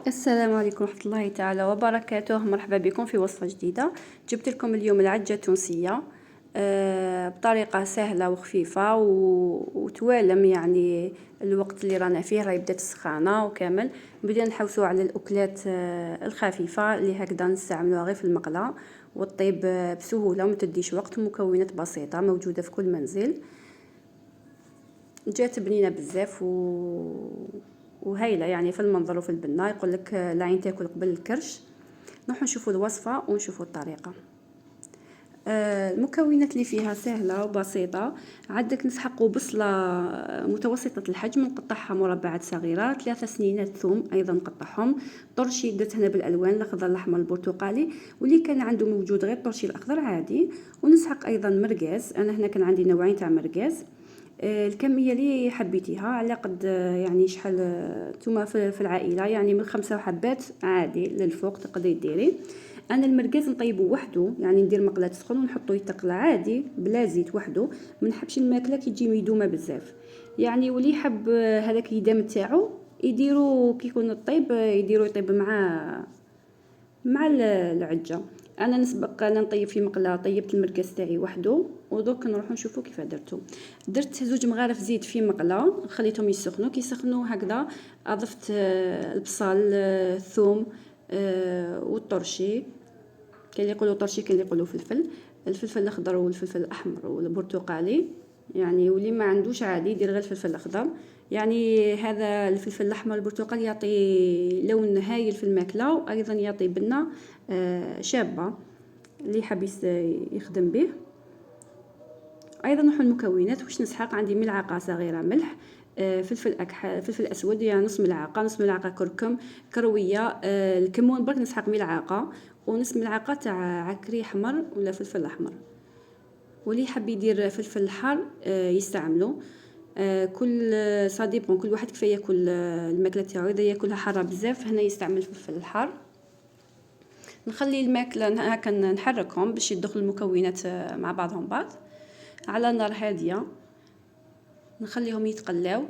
السلام عليكم ورحمة الله تعالى وبركاته. مرحبا بكم في وصفة جديدة. جبت لكم اليوم العجة التونسية بطريقة سهلة وخفيفة وتوالم يعني الوقت اللي رانا فيه راه بدات السخانة وكامل. بدينا نحوسوا على الأكلات الخفيفة اللي هكذا نستعملوها غير في المقلاة وتطيب بسهولة وما تديش وقت. مكونات بسيطة موجودة في كل منزل، جات بنينه بزاف وهايله يعني في المنظر وفي البنه. يقول لك العين تاكل قبل الكرش. نروح نشوفوا الوصفه ونشوفوا الطريقه. المكونات اللي فيها سهله وبسيطه. عندك نسحقوا بصله متوسطه الحجم نقطعها مربعات صغيره، 3 سنينات ثوم ايضا نقطعهم، طرشي درت هنا بالالوان الاخضر الاحمر البرتقالي، واللي كان عنده موجود غير طرشي الاخضر عادي. ونسحق ايضا مرقاز، انا هنا كان عندي نوعين تاع مرقاز. الكميه اللي حبيتيها على قد يعني شحال نتوما في العائله، يعني من 5 حبات عادي للفوق تقدري ديري. انا المرقاز نطيبه وحده، يعني ندير مقله تسخن ونحطو يتقلى عادي بلا زيت وحده. ما نحبش الماكله كي تجي ميدومه بزاف يعني. واللي يحب هذاك يدام تاعو يديروا كي يكون الطيب يديروا يطيب مع العجه. انا نسبق انا نطيب في مقله، طيبت المرقاز تاعي وحده ودوك نروح نشوفوا كيف درتو. درت 2 مغارف زيت في مقله، خليتهم يسخنوا. كي سخنوا هكذا اضفت البصل، الثوم والطرشي. كاين اللي يقولوا طرشي كاين اللي يقولوا فلفل. الفلفل الاخضر والفلفل الاحمر والبرتقالي يعني، واللي ما عندوش عادي يدير غير الفلفل الاخضر. يعني هذا الفلفل الاحمر البرتقالي يعطي لون هايل في الماكله، وايضا يعطي بنه شابه اللي حاب يخدم به. ايضا نحو المكونات واش نسحق. عندي ملعقه صغيره ملح، فلفل اكحل، فلفل اسود يعني نص ملعقه، نص ملعقه كركم، كرويه، الكمون برك نسحق ملعقه، ونص ملعقه تاع عكري احمر ولا فلفل احمر. واللي يحب يدير فلفل حار يستعملوا. كل صديق كل واحد كيف ياكل الماكله تاعو، اذا ياكلها حاره بزاف هنا يستعمل فلفل الحار. نخلي الماكله هكا نحركهم باش يدخل المكونات مع بعضهم بعض على نار هاديه. نخليهم يتقلاو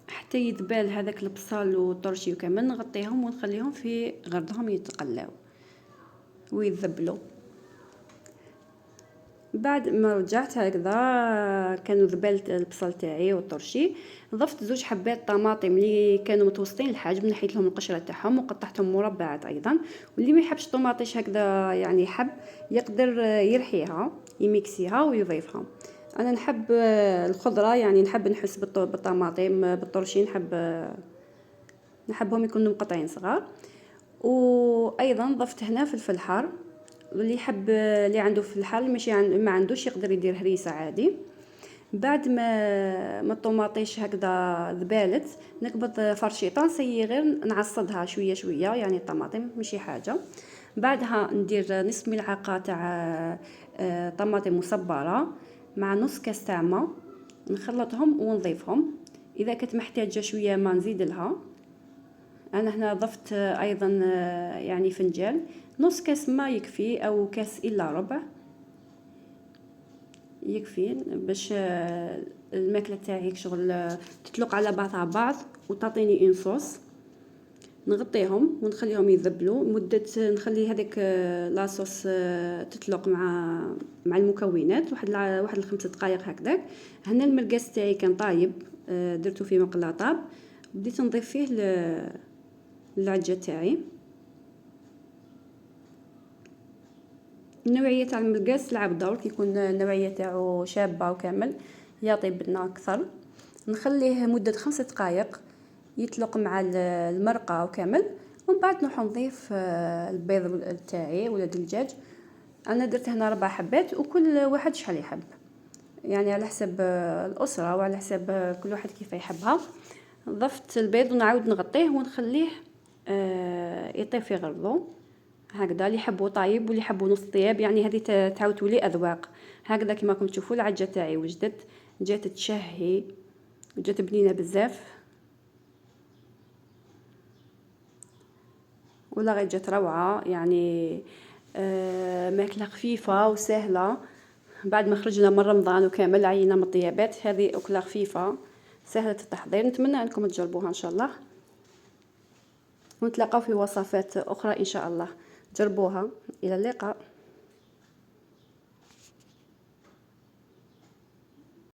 حتى يذبال هذاك البصل والطرشي وكامل. نغطيهم ونخليهم في غرضهم يتقلاو ويذبلوا. بعد ما رجعت هكذا كانوا ذبلت البصل تاعي والطرشي، ضفت 2 حبات طماطم اللي كانوا متوسطين الحجم، نحيت لهم القشره تاعهم وقطعتهم مربعات ايضا. واللي ما يحبش طماطيش هكذا يعني حب يقدر يرحيها يميكسيها ويضيفها. انا نحب الخضره يعني نحب نحس بالطماطم بالطرشي، نحبهم يكونوا مقطعين صغار. وايضا ضفت هنا فلفل حار، اللي يحب اللي عنده في الحال ماشي ما عندوش يقدر يدير هريسه عادي. بعد ما الطوماطيش هكذا ذبالت نقبض فرشيطه نصيغر نعصدها شويه شويه يعني الطماطم ماشي حاجه. بعدها ندير نص ملعقه تاع طماطم مصبره مع نص كاس تاع ما، نخلطهم ونضيفهم. اذا كنت محتاجه شويه ما نزيد لها. انا هنا ضفت ايضا يعني فنجان، نص كاس ما يكفي او كاس الا ربع يكفي باش الماكله تاعي شغل تطلق على بعضها بعض وتعطيني ان صوص. نغطيهم ونخليهم يذبلوا مده، نخلي هذيك لاصوص تطلق مع المكونات واحد 5 دقائق هكذاك. هنا المرقاس تاعي كان طايب، درته في مقله طاب، بديت نضيف فيه العجه تاعي. النوعيه تاع المرقاس تلعب دور، كيكون النوعيه تاعو شابه وكامل يعطي بنه اكثر. نخليه مده 5 دقائق يطلق مع المرقه وكامل، ومن بعد نروح نضيف البيض تاعي ولا الدجاج. انا درت هنا 4 حبات وكل واحد شحال يحب يعني على حسب الاسره وعلى حسب كل واحد كيف يحبها. ضفت البيض ونعاود نغطيه ونخليه يطيب في غرضو هكذا. اللي يحبوا طايب واللي يحبوا نص طياب يعني هذه تعاود تولي اذواق. هكذا كما راكم تشوفوا العجه تاعي وجدت، جات تشهي وجات بنينه بزاف، ولا غير جات روعه يعني. ماكله خفيفه وسهله بعد ما خرجنا من رمضان وكامل عينا من الطيابات. هذه اكله خفيفه سهله التحضير، نتمنى انكم تجربوها ان شاء الله. ونتلاقاو في وصفات أخرى إن شاء الله. جربوها. إلى اللقاء.